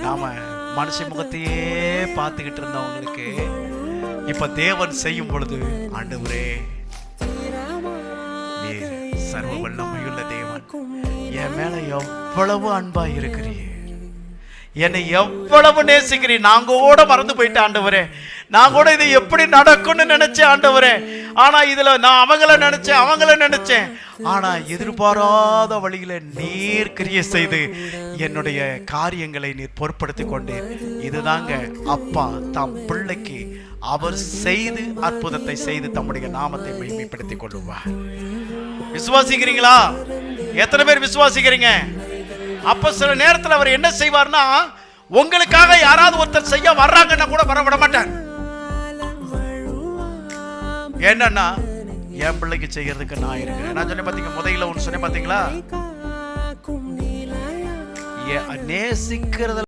நாம மனுஷ முகத்தையே பார்த்துக்கிட்டு இருந்தவங்களுக்கு இப்ப தேவன் செய்யும் பொழுது, ஆண்டவரே நீர் சர்வ வல்லமையுள்ள தேவன், என் மேல எவ்வளவு அன்பா இருக்கிறீர், என்னை எவ்வளவு நேசிக்கிறீர். நான் கூட மறந்து போயிட்டேன் ஆண்டவரே, நான் கூட இது எப்படி நடக்கும்னு நினைச்சேன் ஆண்டவரே. ஆனா இதுல நான் அவங்கள நினைச்சேன். ஆனா எதிர்பாராத வழியில நீர் கிரியை செய்து என்னுடைய காரியங்களை நீர் பொறுப்படுத்தி கொண்டீர். இதுதாங்க அப்பா தம் பிள்ளைக்கு அவர் செய்து அற்புதத்தை செய்து தம்முடைய நாமத்தை மகிமைப்படுத்திக் கொள்ளுவார். விசுவாசிக்கிறீங்களா? எத்தனை பேர் விசுவாசிக்கிறீங்க? அப்ப சில நேரத்தில் அவர் என்ன செய்வார்னா, உங்களுக்காக யாராவது ஒருத்தர் செய்ய வர்றாங்கன்னா கூட வர விட மாட்டார். என்னன்னா, என் பிள்ளைக்கு செய்யறதுக்கு நான் இருக்கிறேன். நான் சொன்னேன் பாத்தீங்க, முதல்ல ஒன்று சொன்னேன் பாத்தீங்களா, நேசிக்கிறது